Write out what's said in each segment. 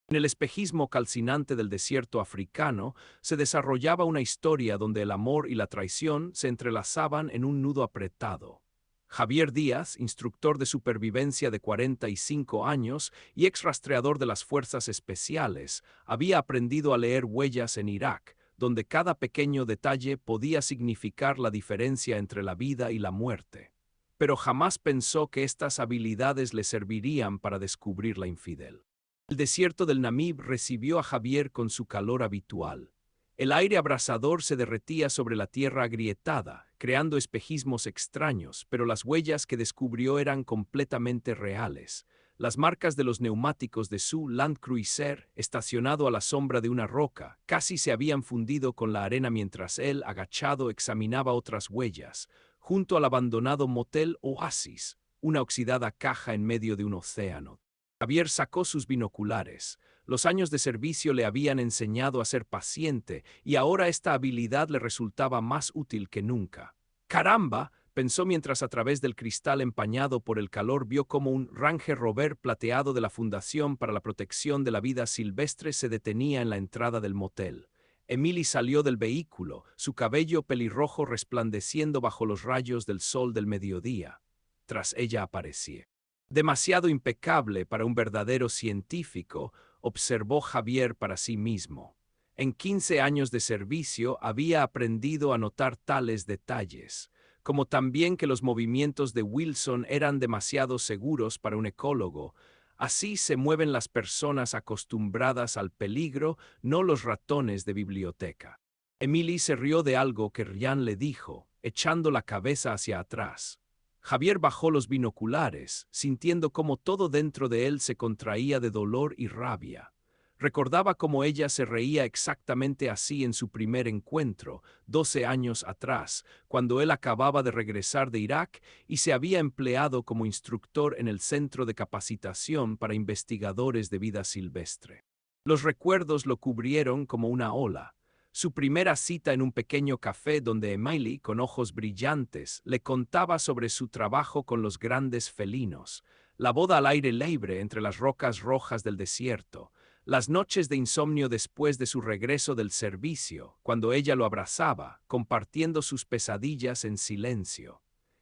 En el espejismo calcinante del desierto africano se desarrollaba una historia donde el amor y la traición se entrelazaban en un nudo apretado. Javier Díaz, instructor de supervivencia de 45 años y ex rastreador de las fuerzas especiales, había aprendido a leer huellas en Irak, donde cada pequeño detalle podía significar la diferencia entre la vida y la muerte. Pero jamás pensó que estas habilidades le servirían para descubrir la infidel. El desierto del Namib recibió a Javier con su calor habitual. El aire abrasador se derretía sobre la tierra agrietada, creando espejismos extraños, pero las huellas que descubrió eran completamente reales. Las marcas de los neumáticos de su Land Cruiser, estacionado a la sombra de una roca, casi se habían fundido con la arena mientras él, agachado, examinaba otras huellas, junto al abandonado motel Oasis, una oxidada caja en medio de un océano. Javier sacó sus binoculares. Los años de servicio le habían enseñado a ser paciente y ahora esta habilidad le resultaba más útil que nunca. ¡Caramba!, pensó mientras a través del cristal empañado por el calor vio como un Range Rover plateado de la Fundación para la Protección de la Vida Silvestre se detenía en la entrada del motel. Emily salió del vehículo, su cabello pelirrojo resplandeciendo bajo los rayos del sol del mediodía. Tras ella aparecía. Demasiado impecable para un verdadero científico, observó Javier para sí mismo. En 15 años de servicio había aprendido a notar tales detalles, como también que los movimientos de Wilson eran demasiado seguros para un ecólogo. Así se mueven las personas acostumbradas al peligro, no los ratones de biblioteca. Emily se rió de algo que Ryan le dijo, echando la cabeza hacia atrás. Javier bajó los binoculares, sintiendo cómo todo dentro de él se contraía de dolor y rabia. Recordaba cómo ella se reía exactamente así en su primer encuentro, 12 años atrás, cuando él acababa de regresar de Irak y se había empleado como instructor en el Centro de Capacitación para Investigadores de Vida Silvestre. Los recuerdos lo cubrieron como una ola. Su primera cita en un pequeño café donde Emily, con ojos brillantes, le contaba sobre su trabajo con los grandes felinos, la boda al aire libre entre las rocas rojas del desierto, las noches de insomnio después de su regreso del servicio, cuando ella lo abrazaba, compartiendo sus pesadillas en silencio,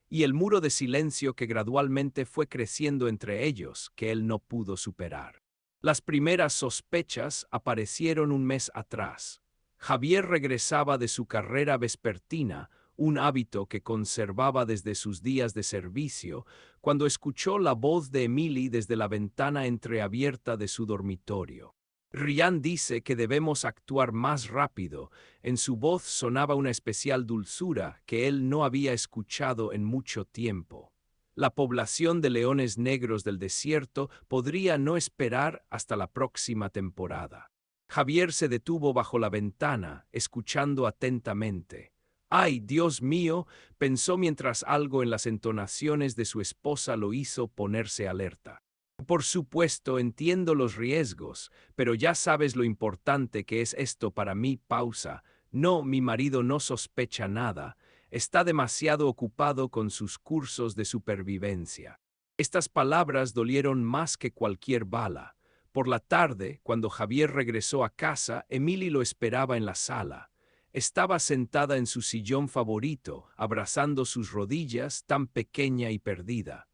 y el muro de silencio que gradualmente fue creciendo entre ellos, que él no pudo superar. Las primeras sospechas aparecieron un mes atrás. Javier regresaba de su carrera vespertina, un hábito que conservaba desde sus días de servicio, cuando escuchó la voz de Emily desde la ventana entreabierta de su dormitorio. Ryan dice que debemos actuar más rápido. En su voz sonaba una especial dulzura que él no había escuchado en mucho tiempo. La población de leones negros del desierto podría no esperar hasta la próxima temporada. Javier se detuvo bajo la ventana, escuchando atentamente. ¡Ay, Dios mío!, pensó mientras algo en las entonaciones de su esposa lo hizo ponerse alerta. Por supuesto, entiendo los riesgos, pero ya sabes lo importante que es esto para mí. Pausa. No, mi marido no sospecha nada. Está demasiado ocupado con sus cursos de supervivencia. Estas palabras dolieron más que cualquier bala. Por la tarde, cuando Javier regresó a casa, Emily lo esperaba en la sala. Estaba sentada en su sillón favorito, abrazando sus rodillas, tan pequeña y perdida.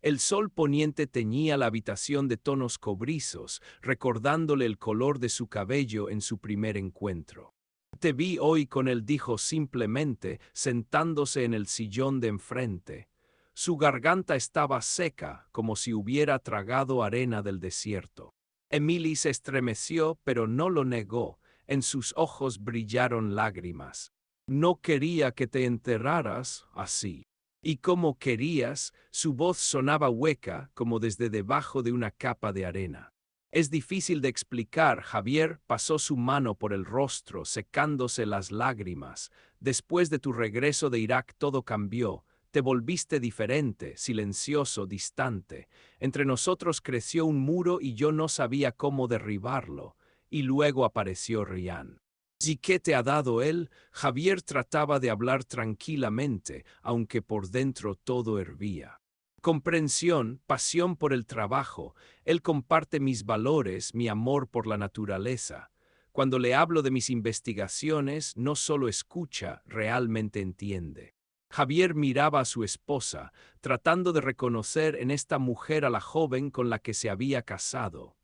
El sol poniente teñía la habitación de tonos cobrizos, recordándole el color de su cabello en su primer encuentro. «Te vi hoy con él», dijo simplemente, sentándose en el sillón de enfrente. Su garganta estaba seca, como si hubiera tragado arena del desierto. Emily se estremeció, pero no lo negó. En sus ojos brillaron lágrimas. «No quería que te enterraras así». «¿Y cómo querías?». Su voz sonaba hueca, como desde debajo de una capa de arena. «Es difícil de explicar». Javier pasó su mano por el rostro, secándose las lágrimas. «Después de tu regreso de Irak todo cambió. Te volviste diferente, silencioso, distante. Entre nosotros creció un muro y yo no sabía cómo derribarlo». Y luego apareció Ryan. «¿Y qué te ha dado él?». Javier trataba de hablar tranquilamente, aunque por dentro todo hervía. Comprensión, pasión por el trabajo. Él comparte mis valores, mi amor por la naturaleza. Cuando le hablo de mis investigaciones, no solo escucha, realmente entiende. Javier miraba a su esposa, tratando de reconocer en esta mujer a la joven con la que se había casado.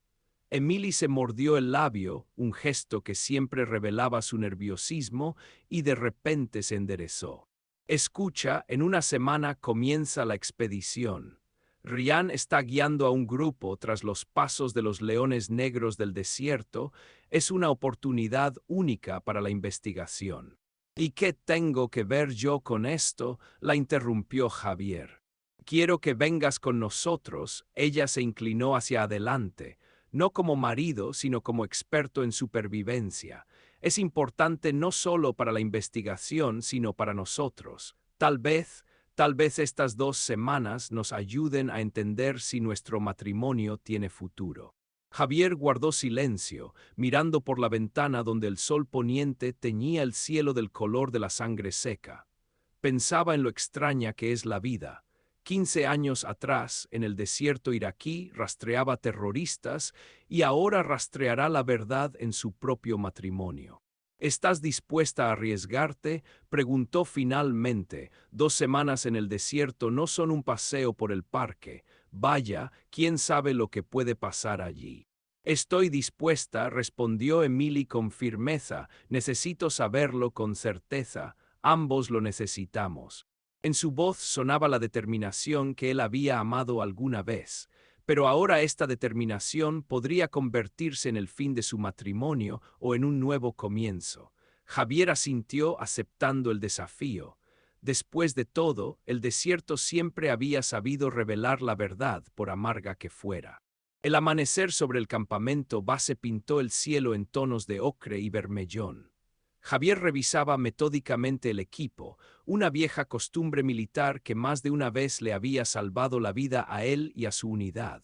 Emily se mordió el labio, un gesto que siempre revelaba su nerviosismo, y de repente se enderezó. Escucha, en una semana comienza la expedición. Ryan está guiando a un grupo tras los pasos de los leones negros del desierto. Es una oportunidad única para la investigación. ¿Y qué tengo que ver yo con esto?, la interrumpió Javier. Quiero que vengas con nosotros. Ella se inclinó hacia adelante, no como marido, sino como experto en supervivencia. Es importante no solo para la investigación, sino para nosotros. Tal vez estas 2 semanas nos ayuden a entender si nuestro matrimonio tiene futuro. Javier guardó silencio, mirando por la ventana donde el sol poniente teñía el cielo del color de la sangre seca. Pensaba en lo extraña que es la vida. 15 años atrás, en el desierto iraquí, rastreaba terroristas y ahora rastreará la verdad en su propio matrimonio. ¿Estás dispuesta a arriesgarte?, preguntó finalmente. 2 semanas en el desierto no son un paseo por el parque. Vaya, quién sabe lo que puede pasar allí. Estoy dispuesta, respondió Emily con firmeza. Necesito saberlo con certeza. Ambos lo necesitamos. En su voz sonaba la determinación que él había amado alguna vez, pero ahora esta determinación podría convertirse en el fin de su matrimonio o en un nuevo comienzo. Javier asintió aceptando el desafío. Después de todo, el desierto siempre había sabido revelar la verdad, por amarga que fuera. El amanecer sobre el campamento base pintó el cielo en tonos de ocre y bermellón. Javier revisaba metódicamente el equipo, una vieja costumbre militar que más de una vez le había salvado la vida a él y a su unidad.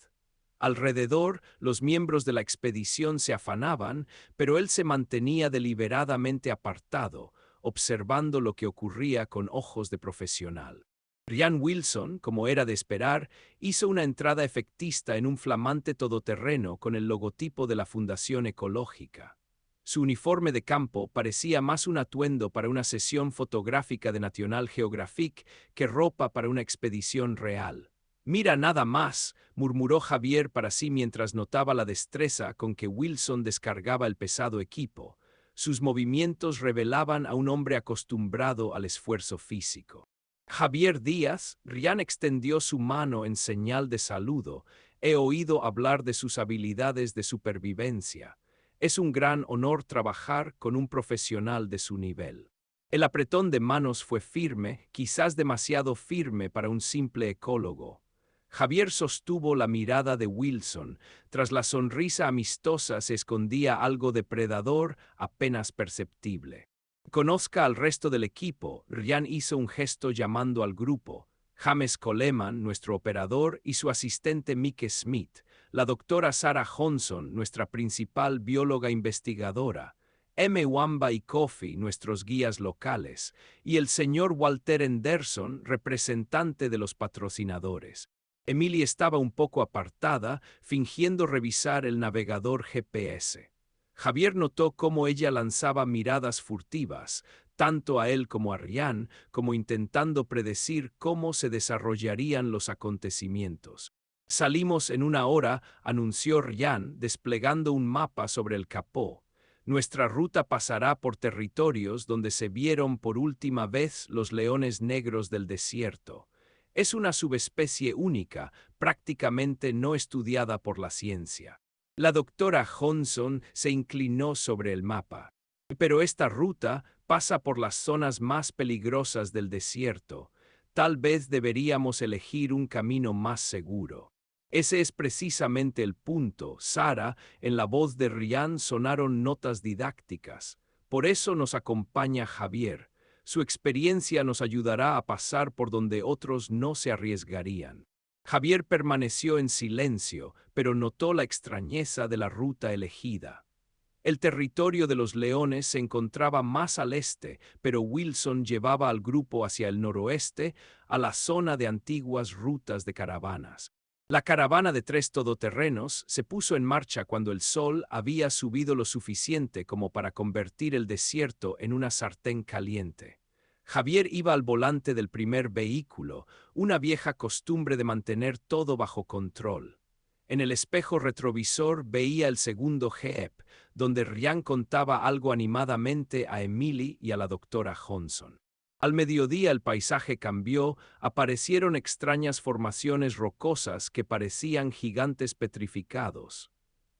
Alrededor, los miembros de la expedición se afanaban, pero él se mantenía deliberadamente apartado, observando lo que ocurría con ojos de profesional. Ryan Wilson, como era de esperar, hizo una entrada efectista en un flamante todoterreno con el logotipo de la Fundación Ecológica. Su uniforme de campo parecía más un atuendo para una sesión fotográfica de National Geographic que ropa para una expedición real. «Mira nada más», murmuró Javier para sí mientras notaba la destreza con que Wilson descargaba el pesado equipo. Sus movimientos revelaban a un hombre acostumbrado al esfuerzo físico. «Javier Díaz», Ryan extendió su mano en señal de saludo. «He oído hablar de sus habilidades de supervivencia. Es un gran honor trabajar con un profesional de su nivel». El apretón de manos fue firme, quizás demasiado firme para un simple ecólogo. Javier sostuvo la mirada de Wilson. Tras la sonrisa amistosa se escondía algo depredador apenas perceptible. «Conozca al resto del equipo», Ryan hizo un gesto llamando al grupo. James Coleman, nuestro operador, y su asistente Mike Smith, la doctora Sarah Johnson, nuestra principal bióloga investigadora, M. Wamba y Kofi, nuestros guías locales, y el señor Walter Anderson, representante de los patrocinadores. Emily estaba un poco apartada, fingiendo revisar el navegador GPS. Javier notó cómo ella lanzaba miradas furtivas, tanto a él como a Ryan, como intentando predecir cómo se desarrollarían los acontecimientos. «Salimos en 1 hora», anunció Ryan, desplegando un mapa sobre el capó. «Nuestra ruta pasará por territorios donde se vieron por última vez los leones negros del desierto. Es una subespecie única, prácticamente no estudiada por la ciencia». La doctora Johnson se inclinó sobre el mapa. «Pero esta ruta pasa por las zonas más peligrosas del desierto. Tal vez deberíamos elegir un camino más seguro». «Ese es precisamente el punto, Sara», en la voz de Ryan sonaron notas didácticas. «Por eso nos acompaña Javier. Su experiencia nos ayudará a pasar por donde otros no se arriesgarían». Javier permaneció en silencio, pero notó la extrañeza de la ruta elegida. El territorio de los leones se encontraba más al este, pero Wilson llevaba al grupo hacia el noroeste, a la zona de antiguas rutas de caravanas. La caravana de 3 todoterrenos se puso en marcha cuando el sol había subido lo suficiente como para convertir el desierto en una sartén caliente. Javier iba al volante del primer vehículo, una vieja costumbre de mantener todo bajo control. En el espejo retrovisor veía el segundo Jeep, donde Ryan contaba algo animadamente a Emily y a la doctora Johnson. Al mediodía el paisaje cambió, aparecieron extrañas formaciones rocosas que parecían gigantes petrificados.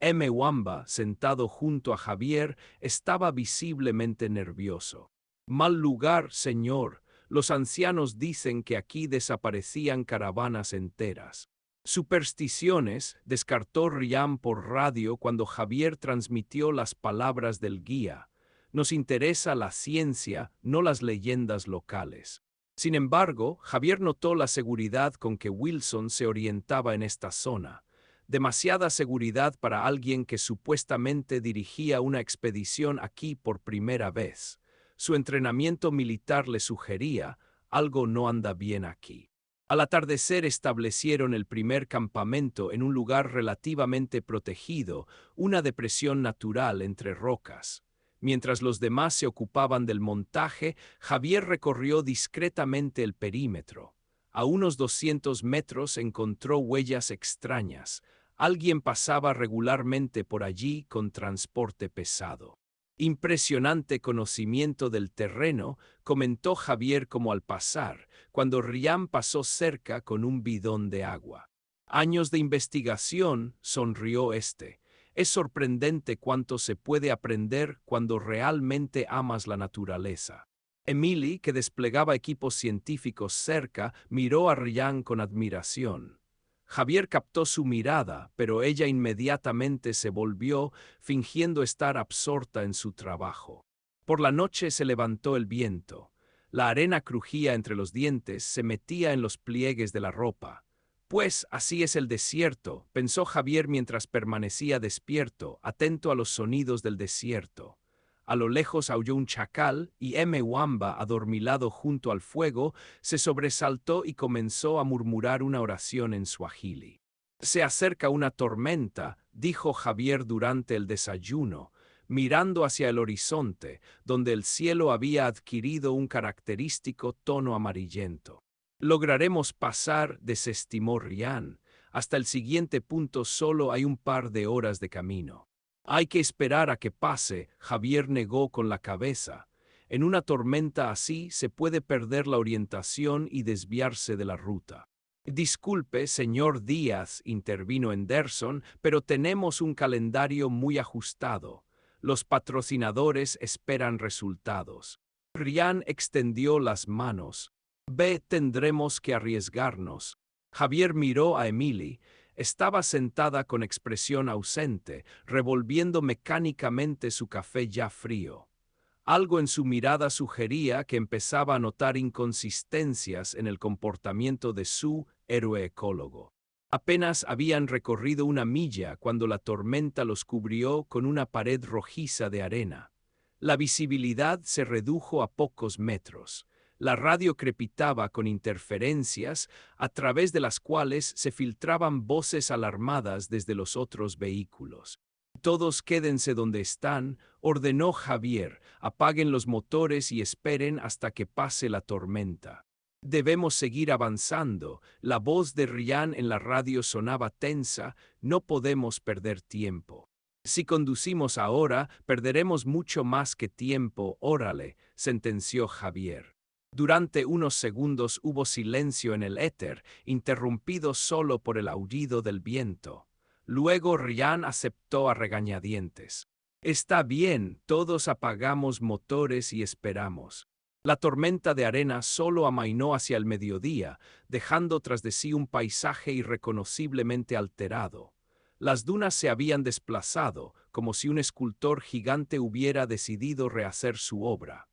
Wamba, sentado junto a Javier, estaba visiblemente nervioso. «Mal lugar, señor. Los ancianos dicen que aquí desaparecían caravanas enteras». Supersticiones, descartó Ryan por radio cuando Javier transmitió las palabras del guía. Nos interesa la ciencia, no las leyendas locales. Sin embargo, Javier notó la seguridad con que Wilson se orientaba en esta zona. Demasiada seguridad para alguien que supuestamente dirigía una expedición aquí por primera vez. Su entrenamiento militar le sugería, algo no anda bien aquí. Al atardecer establecieron el primer campamento en un lugar relativamente protegido, una depresión natural entre rocas. Mientras los demás se ocupaban del montaje, Javier recorrió discretamente el perímetro. A unos 200 metros encontró huellas extrañas. Alguien pasaba regularmente por allí con transporte pesado. Impresionante conocimiento del terreno, comentó Javier como al pasar, cuando Ryan pasó cerca con un bidón de agua. Años de investigación, sonrió este. Es sorprendente cuánto se puede aprender cuando realmente amas la naturaleza. Emily, que desplegaba equipos científicos cerca, miró a Ryan con admiración. Javier captó su mirada, pero ella inmediatamente se volvió, fingiendo estar absorta en su trabajo. Por la noche se levantó el viento. La arena crujía entre los dientes, se metía en los pliegues de la ropa. Pues así es el desierto, pensó Javier mientras permanecía despierto, atento a los sonidos del desierto. A lo lejos aulló un chacal y Wamba, adormilado junto al fuego, se sobresaltó y comenzó a murmurar una oración en suajili. «Se acerca una tormenta», dijo Javier durante el desayuno, mirando hacia el horizonte, donde el cielo había adquirido un característico tono amarillento. «Lograremos pasar», desestimó Ryan. «Hasta el siguiente punto solo hay un par de horas de camino». «Hay que esperar a que pase», Javier negó con la cabeza. «En una tormenta así se puede perder la orientación y desviarse de la ruta». «Disculpe, señor Díaz», intervino Henderson, «pero tenemos un calendario muy ajustado. Los patrocinadores esperan resultados». Ryan extendió las manos. Tendremos que arriesgarnos». Javier miró a Emily. Estaba sentada con expresión ausente, revolviendo mecánicamente su café ya frío. Algo en su mirada sugería que empezaba a notar inconsistencias en el comportamiento de su héroe ecólogo. Apenas habían recorrido una milla cuando la tormenta los cubrió con una pared rojiza de arena. La visibilidad se redujo a pocos metros. La radio crepitaba con interferencias, a través de las cuales se filtraban voces alarmadas desde los otros vehículos. «Todos quédense donde están», ordenó Javier. «Apaguen los motores y esperen hasta que pase la tormenta». «Debemos seguir avanzando». La voz de Ryan en la radio sonaba tensa. «No podemos perder tiempo». «Si conducimos ahora, perderemos mucho más que tiempo, órale», sentenció Javier. Durante unos segundos hubo silencio en el éter, interrumpido solo por el aullido del viento. Luego Ryan aceptó a regañadientes. «Está bien, todos apagamos motores y esperamos». La tormenta de arena solo amainó hacia el mediodía, dejando tras de sí un paisaje irreconociblemente alterado. Las dunas se habían desplazado, como si un escultor gigante hubiera decidido rehacer su obra.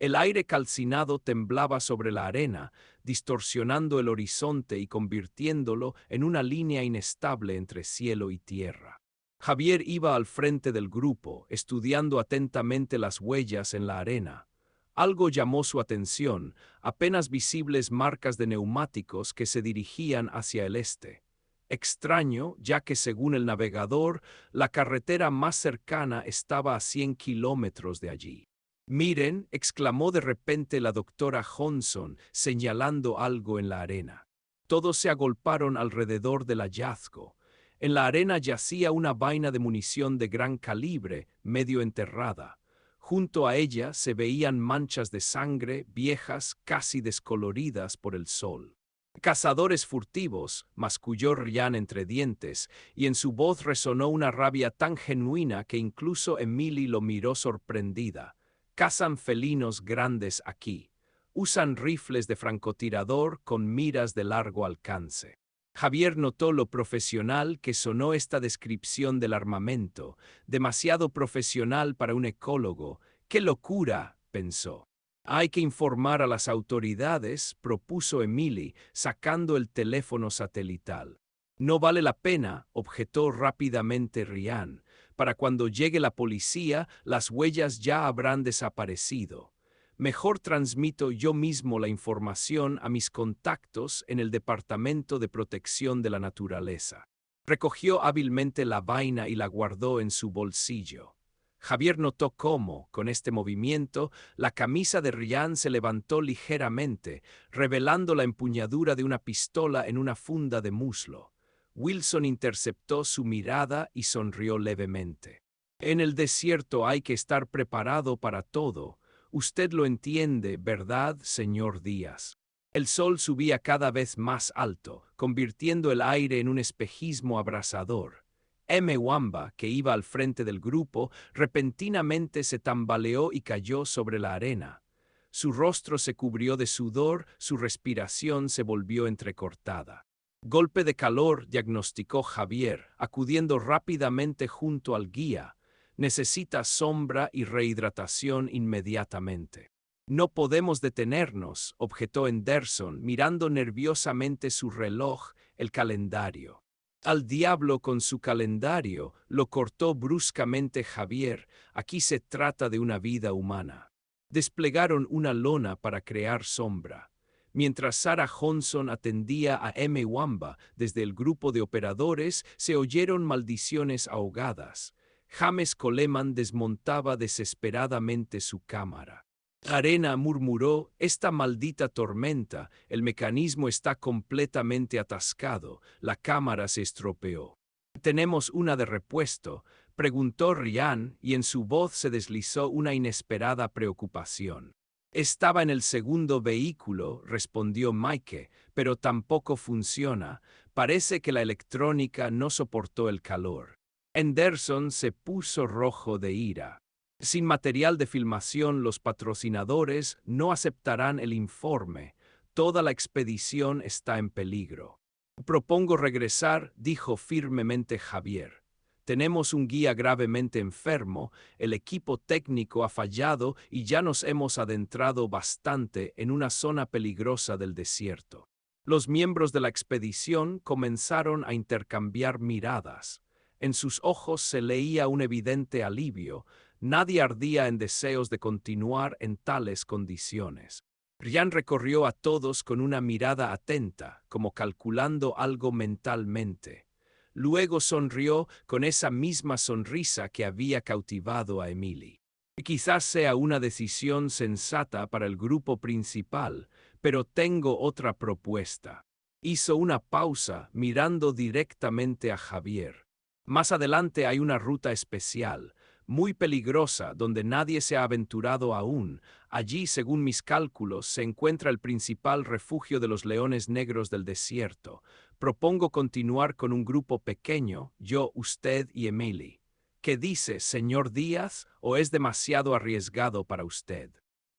El aire calcinado temblaba sobre la arena, distorsionando el horizonte y convirtiéndolo en una línea inestable entre cielo y tierra. Javier iba al frente del grupo, estudiando atentamente las huellas en la arena. Algo llamó su atención, apenas visibles marcas de neumáticos que se dirigían hacia el este. Extraño, ya que según el navegador, la carretera más cercana estaba a 100 kilómetros de allí. Miren, exclamó de repente la doctora Johnson, señalando algo en la arena. Todos se agolparon alrededor del hallazgo. En la arena yacía una vaina de munición de gran calibre, medio enterrada. Junto a ella se veían manchas de sangre, viejas, casi descoloridas por el sol. Cazadores furtivos, masculló Ryan entre dientes, y en su voz resonó una rabia tan genuina que incluso Emily lo miró sorprendida. Cazan felinos grandes aquí. Usan rifles de francotirador con miras de largo alcance. Javier notó lo profesional que sonó esta descripción del armamento, demasiado profesional para un ecólogo. ¡Qué locura!, pensó. Hay que informar a las autoridades, propuso Emily, sacando el teléfono satelital. No vale la pena, objetó rápidamente Ryan. Para cuando llegue la policía, las huellas ya habrán desaparecido. Mejor transmito yo mismo la información a mis contactos en el Departamento de Protección de la Naturaleza. Recogió hábilmente la vaina y la guardó en su bolsillo. Javier notó cómo, con este movimiento, la camisa de Ryan se levantó ligeramente, revelando la empuñadura de una pistola en una funda de muslo. Wilson interceptó su mirada y sonrió levemente. En el desierto hay que estar preparado para todo. Usted lo entiende, ¿verdad, señor Díaz? El sol subía cada vez más alto, convirtiendo el aire en un espejismo abrasador. Wamba, que iba al frente del grupo, repentinamente se tambaleó y cayó sobre la arena. Su rostro se cubrió de sudor, su respiración se volvió entrecortada. Golpe de calor, diagnosticó Javier, acudiendo rápidamente junto al guía. Necesita sombra y rehidratación inmediatamente. No podemos detenernos, objetó Anderson, mirando nerviosamente su reloj, el calendario. Al diablo con su calendario, lo cortó bruscamente Javier. Aquí se trata de una vida humana. Desplegaron una lona para crear sombra. Mientras Sarah Johnson atendía a Wamba desde el grupo de operadores, se oyeron maldiciones ahogadas. James Coleman desmontaba desesperadamente su cámara. Arena murmuró, esta maldita tormenta, el mecanismo está completamente atascado, la cámara se estropeó. ¿Tenemos una de repuesto?, preguntó Ryan, y en su voz se deslizó una inesperada preocupación. Estaba en el segundo vehículo, respondió Mike, pero tampoco funciona. Parece que la electrónica no soportó el calor. Anderson se puso rojo de ira. Sin material de filmación, los patrocinadores no aceptarán el informe. Toda la expedición está en peligro. Propongo regresar, dijo firmemente Javier. Tenemos un guía gravemente enfermo, el equipo técnico ha fallado y ya nos hemos adentrado bastante en una zona peligrosa del desierto. Los miembros de la expedición comenzaron a intercambiar miradas. En sus ojos se leía un evidente alivio. Nadie ardía en deseos de continuar en tales condiciones. Ryan recorrió a todos con una mirada atenta, como calculando algo mentalmente. Luego sonrió con esa misma sonrisa que había cautivado a Emily. Quizás sea una decisión sensata para el grupo principal, pero tengo otra propuesta. Hizo una pausa, mirando directamente a Javier. Más adelante hay una ruta especial, muy peligrosa, donde nadie se ha aventurado aún. Allí, según mis cálculos, se encuentra el principal refugio de los leones negros del desierto. Propongo continuar con un grupo pequeño, yo, usted y Emily. ¿Qué dice, señor Díaz, o es demasiado arriesgado para usted?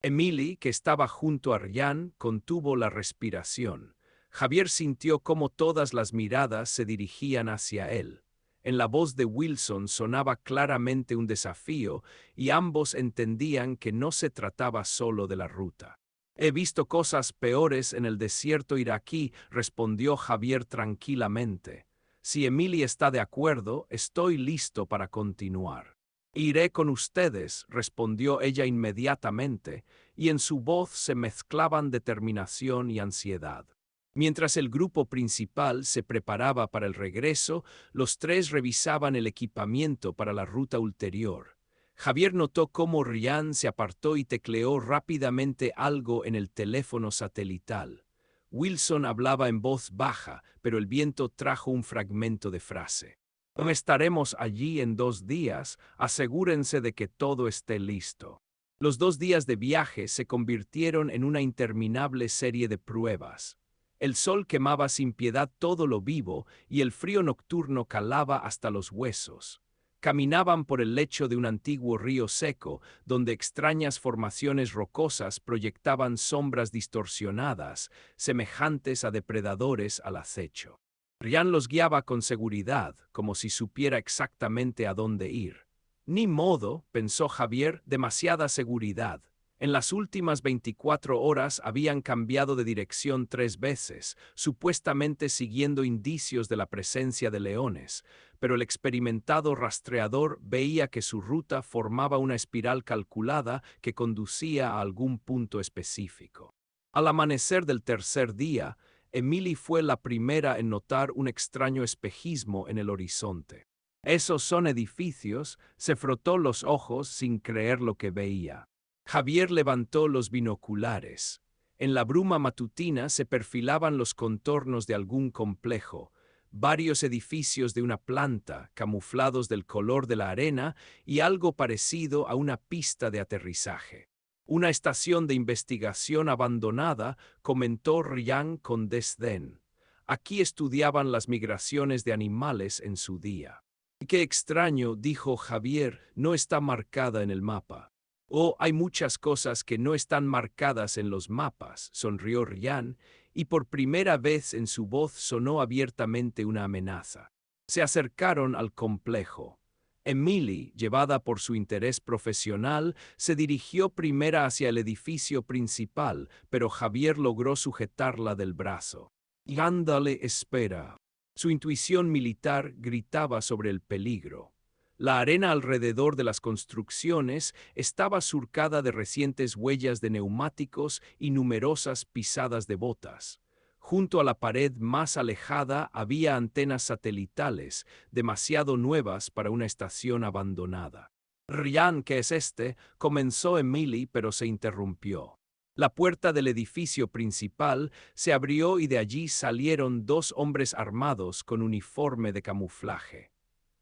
Emily, que estaba junto a Ryan, contuvo la respiración. Javier sintió cómo todas las miradas se dirigían hacia él. En la voz de Wilson sonaba claramente un desafío, y ambos entendían que no se trataba solo de la ruta. He visto cosas peores en el desierto iraquí, respondió Javier tranquilamente. Si Emily está de acuerdo, estoy listo para continuar. Iré con ustedes, respondió ella inmediatamente, y en su voz se mezclaban determinación y ansiedad. Mientras el grupo principal se preparaba para el regreso, los tres revisaban el equipamiento para la ruta ulterior. Javier notó cómo Ryan se apartó y tecleó rápidamente algo en el teléfono satelital. Wilson hablaba en voz baja, pero el viento trajo un fragmento de frase. Estaremos allí en 2 días, asegúrense de que todo esté listo. Los 2 días de viaje se convirtieron en una interminable serie de pruebas. El sol quemaba sin piedad todo lo vivo y el frío nocturno calaba hasta los huesos. Caminaban por el lecho de un antiguo río seco, donde extrañas formaciones rocosas proyectaban sombras distorsionadas, semejantes a depredadores al acecho. Ryan los guiaba con seguridad, como si supiera exactamente a dónde ir. Ni modo, pensó Javier, demasiada seguridad. En las últimas 24 horas habían cambiado de dirección 3 veces, supuestamente siguiendo indicios de la presencia de leones, pero el experimentado rastreador veía que su ruta formaba una espiral calculada que conducía a algún punto específico. Al amanecer del tercer día, Emily fue la primera en notar un extraño espejismo en el horizonte. «¿Esos son edificios?», se frotó los ojos sin creer lo que veía. Javier levantó los binoculares. En la bruma matutina se perfilaban los contornos de algún complejo, varios edificios de una planta, camuflados del color de la arena y algo parecido a una pista de aterrizaje. «Una estación de investigación abandonada», comentó Ryan con desdén. «Aquí estudiaban las migraciones de animales en su día». «Qué extraño», dijo Javier, «no está marcada en el mapa». «Oh, hay muchas cosas que no están marcadas en los mapas», sonrió Ryan, y por primera vez en su voz sonó abiertamente una amenaza. Se acercaron al complejo. Emily, llevada por su interés profesional, se dirigió primera hacia el edificio principal, pero Javier logró sujetarla del brazo. «Ándale, espera». Su intuición militar gritaba sobre el peligro. La arena alrededor de las construcciones estaba surcada de recientes huellas de neumáticos y numerosas pisadas de botas. Junto a la pared más alejada había antenas satelitales, demasiado nuevas para una estación abandonada. «Ryan, ¿qué es este?», comenzó Emily, pero se interrumpió. La puerta del edificio principal se abrió y de allí salieron 2 hombres armados con uniforme de camuflaje.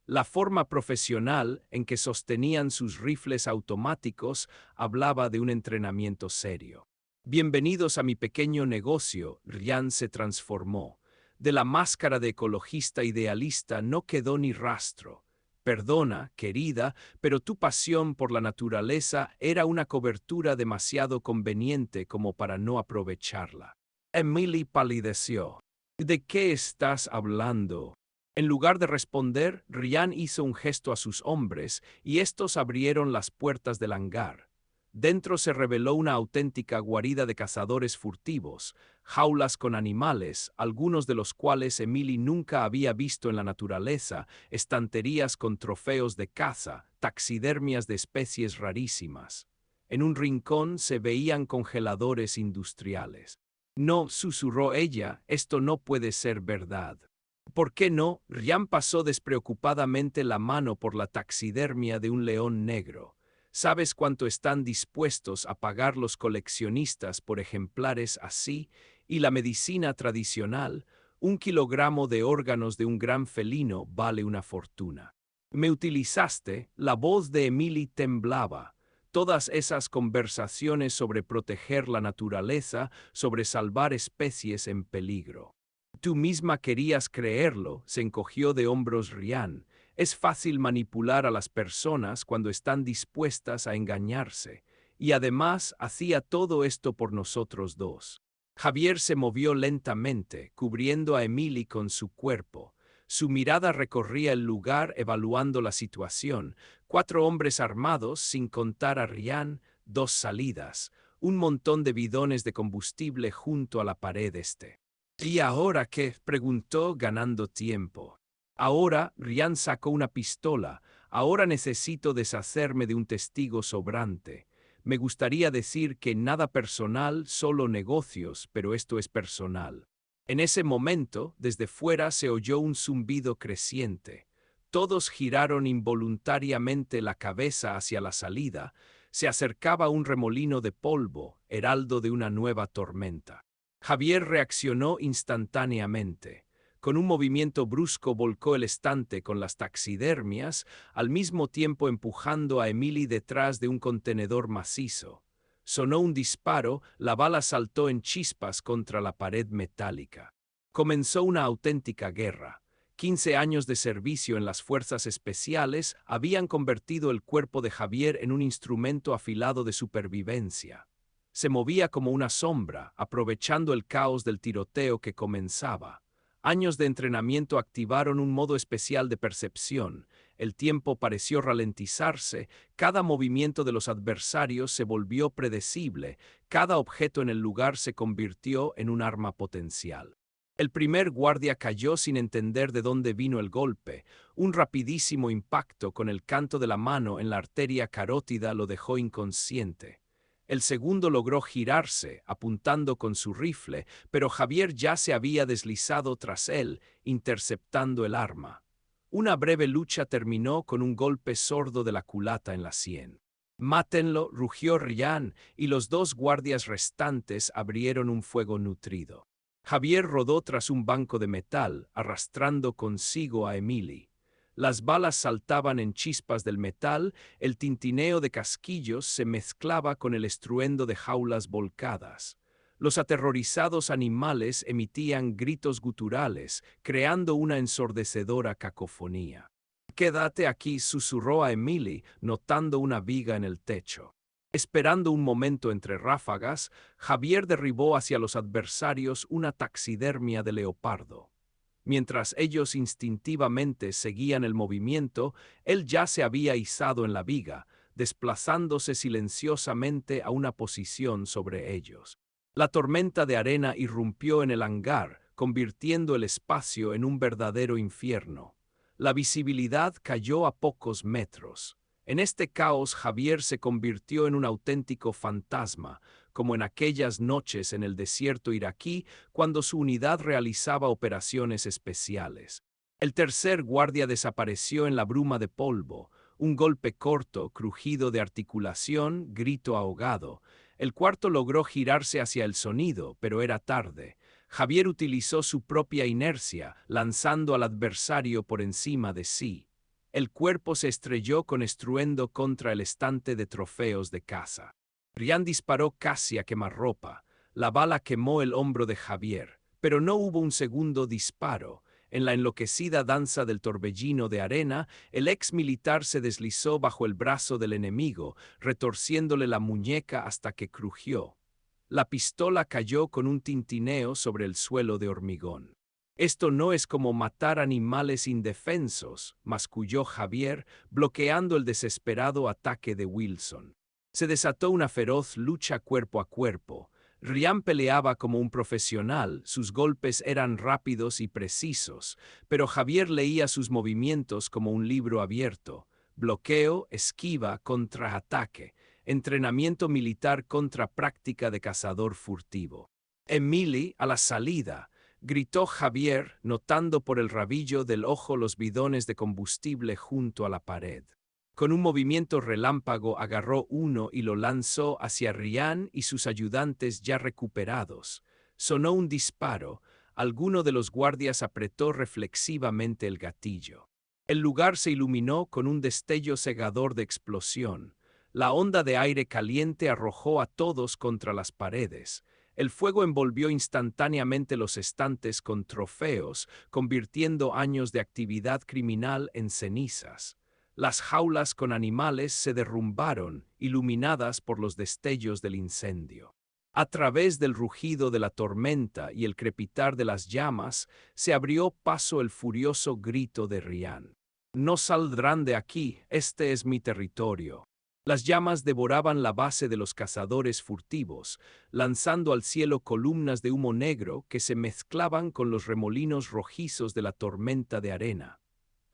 La forma profesional en que sostenían sus rifles automáticos hablaba de un entrenamiento serio. «Bienvenidos a mi pequeño negocio», Ryan se transformó. De la máscara de ecologista idealista no quedó ni rastro. «Perdona, querida, pero tu pasión por la naturaleza era una cobertura demasiado conveniente como para no aprovecharla». Emily palideció. «¿De qué estás hablando?». En lugar de responder, Ryan hizo un gesto a sus hombres y estos abrieron las puertas del hangar. Dentro se reveló una auténtica guarida de cazadores furtivos, jaulas con animales, algunos de los cuales Emily nunca había visto en la naturaleza, estanterías con trofeos de caza, taxidermias de especies rarísimas. En un rincón se veían congeladores industriales. «No», susurró ella, «esto no puede ser verdad». «¿Por qué no?». Ryan pasó despreocupadamente la mano por la taxidermia de un león negro. «¿Sabes cuánto están dispuestos a pagar los coleccionistas por ejemplares así? Y la medicina tradicional, 1 kilogramo de órganos de un gran felino vale una fortuna». «Me utilizaste», la voz de Emily temblaba. Todas esas conversaciones sobre proteger la naturaleza, sobre salvar especies en peligro. «Tú misma querías creerlo», se encogió de hombros Ryan. «Es fácil manipular a las personas cuando están dispuestas a engañarse. Y además hacía todo esto por nosotros 2». Javier se movió lentamente, cubriendo a Emily con su cuerpo. Su mirada recorría el lugar evaluando la situación. 4 hombres armados, sin contar a Ryan, 2 salidas, un montón de bidones de combustible junto a la pared este. «¿Y ahora qué?», preguntó, ganando tiempo. Ahora Ryan sacó una pistola. Ahora necesito deshacerme de un testigo sobrante. Me gustaría decir que nada personal, solo negocios, pero esto es personal. En ese momento, desde fuera se oyó un zumbido creciente. Todos giraron involuntariamente la cabeza hacia la salida. Se acercaba un remolino de polvo, heraldo de una nueva tormenta. Javier reaccionó instantáneamente. Con un movimiento brusco volcó el estante con las taxidermias, al mismo tiempo empujando a Emily detrás de un contenedor macizo. Sonó un disparo, la bala saltó en chispas contra la pared metálica. Comenzó una auténtica guerra. 15 años de servicio en las fuerzas especiales habían convertido el cuerpo de Javier en un instrumento afilado de supervivencia. Se movía como una sombra, aprovechando el caos del tiroteo que comenzaba. Años de entrenamiento activaron un modo especial de percepción. El tiempo pareció ralentizarse, cada movimiento de los adversarios se volvió predecible, cada objeto en el lugar se convirtió en un arma potencial. El primer guardia cayó sin entender de dónde vino el golpe. Un rapidísimo impacto con el canto de la mano en la arteria carótida lo dejó inconsciente. El segundo logró girarse, apuntando con su rifle, pero Javier ya se había deslizado tras él, interceptando el arma. Una breve lucha terminó con un golpe sordo de la culata en la sien. «Mátenlo», rugió Ryan, y los dos guardias restantes abrieron un fuego nutrido. Javier rodó tras un banco de metal, arrastrando consigo a Emily. Las balas saltaban en chispas del metal, el tintineo de casquillos se mezclaba con el estruendo de jaulas volcadas. Los aterrorizados animales emitían gritos guturales, creando una ensordecedora cacofonía. «Quédate aquí», susurró a Emily, notando una viga en el techo. Esperando un momento entre ráfagas, Javier derribó hacia los adversarios una taxidermia de leopardo. Mientras ellos instintivamente seguían el movimiento, él ya se había izado en la viga, desplazándose silenciosamente a una posición sobre ellos. La tormenta de arena irrumpió en el hangar, convirtiendo el espacio en un verdadero infierno. La visibilidad cayó a pocos metros. En este caos, Javier se convirtió en un auténtico fantasma, como en aquellas noches en el desierto iraquí cuando su unidad realizaba operaciones especiales. El tercer guardia desapareció en la bruma de polvo, un golpe corto, crujido de articulación, grito ahogado. El cuarto logró girarse hacia el sonido, pero era tarde. Javier utilizó su propia inercia, lanzando al adversario por encima de sí. El cuerpo se estrelló con estruendo contra el estante de trofeos de caza. Ryan disparó casi a quemarropa. La bala quemó el hombro de Javier, pero no hubo un segundo disparo. En la enloquecida danza del torbellino de arena, el ex militar se deslizó bajo el brazo del enemigo, retorciéndole la muñeca hasta que crujió. La pistola cayó con un tintineo sobre el suelo de hormigón. «Esto no es como matar animales indefensos», masculló Javier, bloqueando el desesperado ataque de Wilson. Se desató una feroz lucha cuerpo a cuerpo. Ryan peleaba como un profesional, sus golpes eran rápidos y precisos, pero Javier leía sus movimientos como un libro abierto. Bloqueo, esquiva, contraataque, entrenamiento militar contra práctica de cazador furtivo. «Emily, a la salida», gritó Javier, notando por el rabillo del ojo los bidones de combustible junto a la pared. Con un movimiento relámpago agarró uno y lo lanzó hacia Ryan y sus ayudantes ya recuperados. Sonó un disparo. Alguno de los guardias apretó reflexivamente el gatillo. El lugar se iluminó con un destello cegador de explosión. La onda de aire caliente arrojó a todos contra las paredes. El fuego envolvió instantáneamente los estantes con trofeos, convirtiendo años de actividad criminal en cenizas. Las jaulas con animales se derrumbaron, iluminadas por los destellos del incendio. A través del rugido de la tormenta y el crepitar de las llamas, se abrió paso el furioso grito de Ryan. «No saldrán de aquí, este es mi territorio». Las llamas devoraban la base de los cazadores furtivos, lanzando al cielo columnas de humo negro que se mezclaban con los remolinos rojizos de la tormenta de arena.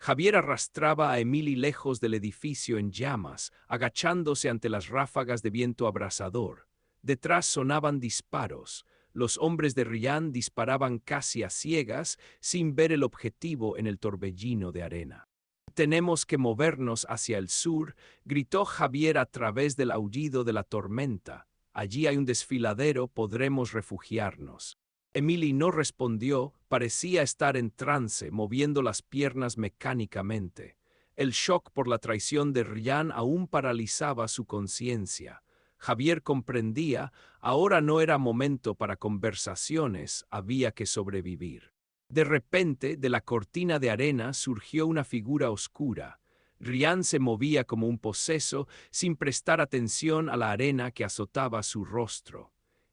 Javier arrastraba a Emily lejos del edificio en llamas, agachándose ante las ráfagas de viento abrasador. Detrás sonaban disparos. Los hombres de Ryan disparaban casi a ciegas, sin ver el objetivo en el torbellino de arena. «Tenemos que movernos hacia el sur», gritó Javier a través del aullido de la tormenta. «Allí hay un desfiladero, podremos refugiarnos». Emily no respondió, parecía estar en trance, moviendo las piernas mecánicamente. El shock por la traición de Ryan aún paralizaba su conciencia. Javier comprendía, ahora no era momento para conversaciones, había que sobrevivir. De repente, de la cortina de arena surgió una figura oscura. Ryan se movía como un poseso, sin prestar atención a la arena que azotaba su rostro.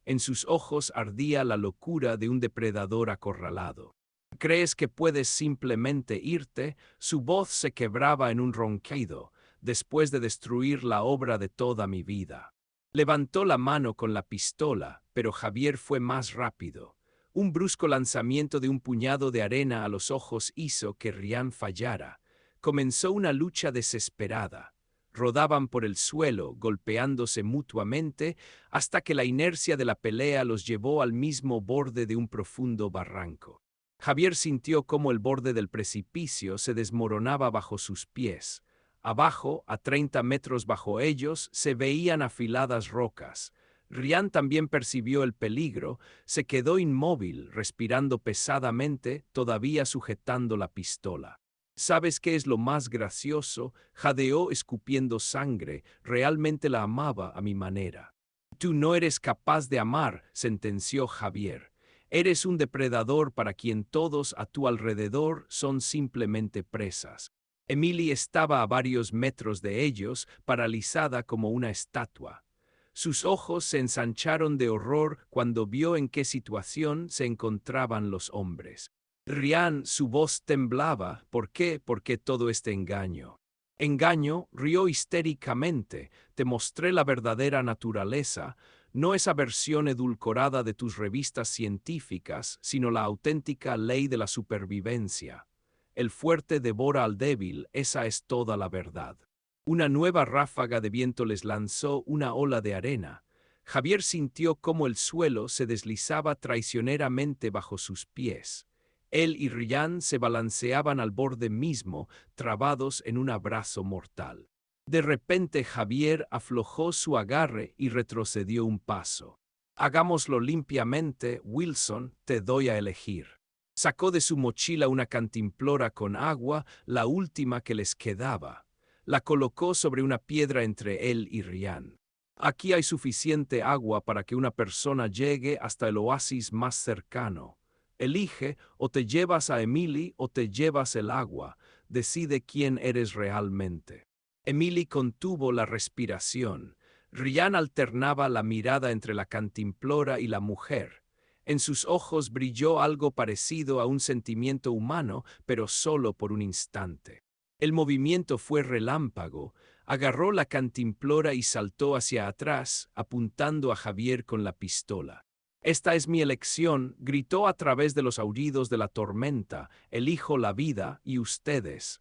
En sus ojos ardía la locura de un depredador acorralado. «¿Crees que puedes simplemente irte?». Su voz se quebraba en un ronquido, «después de destruir la obra de toda mi vida». Levantó la mano con la pistola, pero Javier fue más rápido. Un brusco lanzamiento de un puñado de arena a los ojos hizo que Ryan fallara. Comenzó una lucha desesperada. Rodaban por el suelo, golpeándose mutuamente, hasta que la inercia de la pelea los llevó al mismo borde de un profundo barranco. Javier sintió cómo el borde del precipicio se desmoronaba bajo sus pies. Abajo, a 30 metros bajo ellos, se veían afiladas rocas. Ryan también percibió el peligro, se quedó inmóvil, respirando pesadamente, todavía sujetando la pistola. «¿Sabes qué es lo más gracioso?», jadeó escupiendo sangre, «realmente la amaba a mi manera». «Tú no eres capaz de amar», sentenció Javier. «Eres un depredador para quien todos a tu alrededor son simplemente presas». Emily estaba a varios metros de ellos, paralizada como una estatua. Sus ojos se ensancharon de horror cuando vio en qué situación se encontraban los hombres. Ryan, su voz temblaba. «¿Por qué? ¿Por qué todo este engaño?» «Engaño», rió histéricamente. «Te mostré la verdadera naturaleza, no esa versión edulcorada de tus revistas científicas, sino la auténtica ley de la supervivencia. El fuerte devora al débil, esa es toda la verdad». Una nueva ráfaga de viento les lanzó una ola de arena. Javier sintió cómo el suelo se deslizaba traicioneramente bajo sus pies. Él y Ryan se balanceaban al borde mismo, trabados en un abrazo mortal. De repente Javier aflojó su agarre y retrocedió un paso. «Hagámoslo limpiamente, Wilson, te doy a elegir». Sacó de su mochila una cantimplora con agua, la última que les quedaba. La colocó sobre una piedra entre él y Ryan. «Aquí hay suficiente agua para que una persona llegue hasta el oasis más cercano. Elige, o te llevas a Emily o te llevas el agua. Decide quién eres realmente». Emily contuvo la respiración. Ryan alternaba la mirada entre la cantimplora y la mujer. En sus ojos brilló algo parecido a un sentimiento humano, pero solo por un instante. El movimiento fue relámpago. Agarró la cantimplora y saltó hacia atrás, apuntando a Javier con la pistola. «Esta es mi elección», gritó a través de los aullidos de la tormenta. «Elijo la vida y ustedes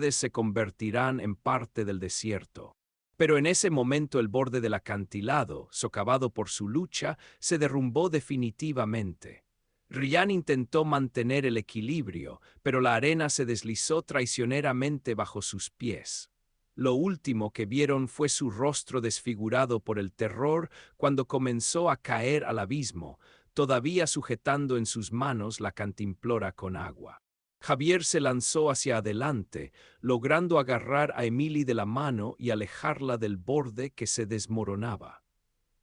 se convertirán en parte del desierto». Pero en ese momento el borde del acantilado, socavado por su lucha, se derrumbó definitivamente. Ryan intentó mantener el equilibrio, pero la arena se deslizó traicioneramente bajo sus pies. Lo último que vieron fue su rostro desfigurado por el terror cuando comenzó a caer al abismo, todavía sujetando en sus manos la cantimplora con agua. Javier se lanzó hacia adelante, logrando agarrar a Emily de la mano y alejarla del borde que se desmoronaba.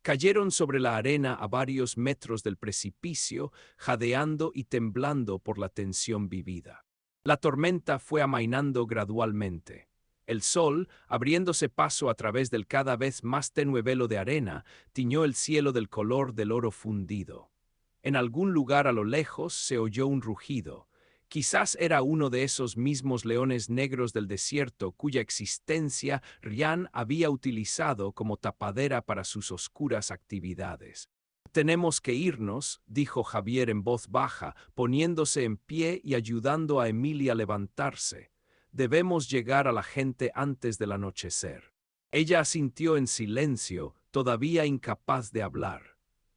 Cayeron sobre la arena a varios metros del precipicio, jadeando y temblando por la tensión vivida. La tormenta fue amainando gradualmente. El sol, abriéndose paso a través del cada vez más tenue velo de arena, tiñó el cielo del color del oro fundido. En algún lugar a lo lejos se oyó un rugido. Quizás era uno de esos mismos leones negros del desierto cuya existencia Ryan había utilizado como tapadera para sus oscuras actividades. «Tenemos que irnos», dijo Javier en voz baja, poniéndose en pie y ayudando a Emily a levantarse. Debemos llegar a la gente antes del anochecer. Ella asintió en silencio, todavía incapaz de hablar.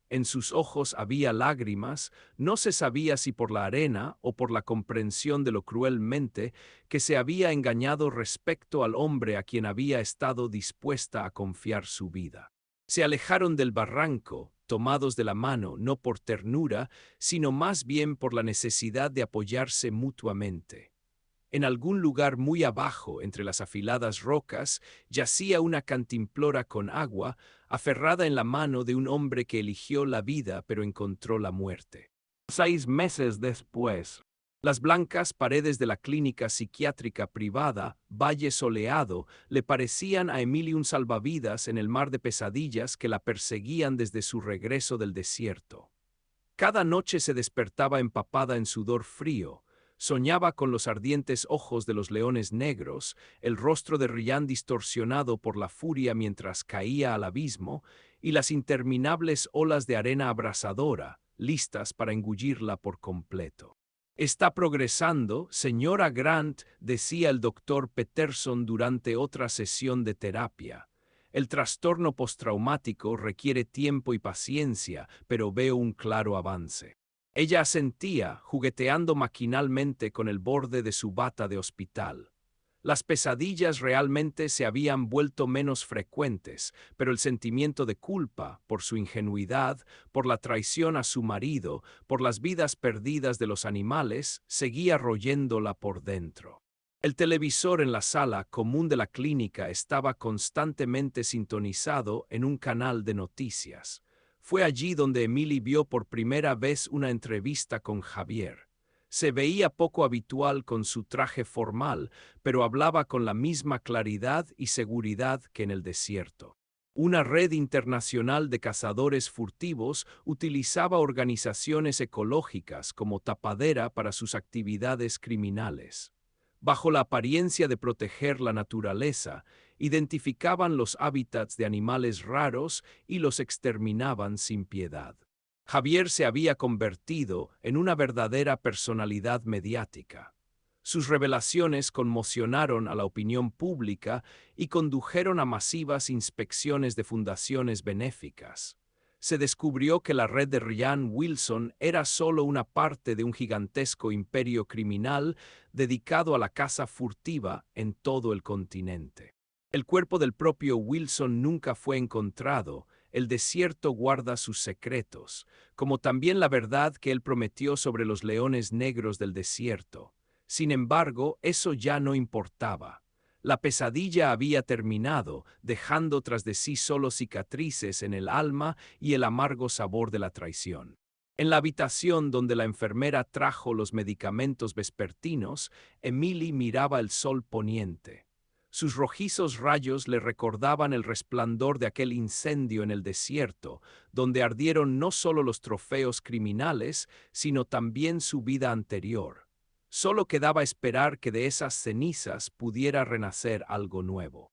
En sus ojos había lágrimas, no se sabía si por la arena o por la comprensión de lo cruelmente que se había engañado respecto al hombre a quien había estado dispuesta a confiar su vida. Se alejaron del barranco, tomados de la mano no por ternura, sino más bien por la necesidad de apoyarse mutuamente. En algún lugar muy abajo, entre las afiladas rocas, yacía una cantimplora con agua, aferrada en la mano de un hombre que eligió la vida pero encontró la muerte. 6 meses después, las blancas paredes de la clínica psiquiátrica privada, Valle Soleado, le parecían a Emily un salvavidas en el mar de pesadillas que la perseguían desde su regreso del desierto. Cada noche se despertaba empapada en sudor frío. Soñaba con los ardientes ojos de los leones negros, el rostro de Ryan distorsionado por la furia mientras caía al abismo, y las interminables olas de arena abrasadora, listas para engullirla por completo. Está progresando, señora Grant, decía el doctor Peterson durante otra sesión de terapia. El trastorno postraumático requiere tiempo y paciencia, pero veo un claro avance. Ella asentía, jugueteando maquinalmente con el borde de su bata de hospital. Las pesadillas realmente se habían vuelto menos frecuentes, pero el sentimiento de culpa, por su ingenuidad, por la traición a su marido, por las vidas perdidas de los animales, seguía royéndola por dentro. El televisor en la sala común de la clínica estaba constantemente sintonizado en un canal de noticias. Fue allí donde Emily vio por primera vez una entrevista con Javier. Se veía poco habitual con su traje formal, pero hablaba con la misma claridad y seguridad que en el desierto. Una red internacional de cazadores furtivos utilizaba organizaciones ecológicas como tapadera para sus actividades criminales. Bajo la apariencia de proteger la naturaleza, identificaban los hábitats de animales raros y los exterminaban sin piedad. Javier se había convertido en una verdadera personalidad mediática. Sus revelaciones conmocionaron a la opinión pública y condujeron a masivas inspecciones de fundaciones benéficas. Se descubrió que la red de Ryan Wilson era solo una parte de un gigantesco imperio criminal dedicado a la caza furtiva en todo el continente. El cuerpo del propio Wilson nunca fue encontrado. El desierto guarda sus secretos, como también la verdad que él prometió sobre los leones negros del desierto. Sin embargo, eso ya no importaba. La pesadilla había terminado, dejando tras de sí solo cicatrices en el alma y el amargo sabor de la traición. En la habitación donde la enfermera trajo los medicamentos vespertinos, Emily miraba el sol poniente. Sus rojizos rayos le recordaban el resplandor de aquel incendio en el desierto, donde ardieron no solo los trofeos criminales, sino también su vida anterior. Solo quedaba esperar que de esas cenizas pudiera renacer algo nuevo.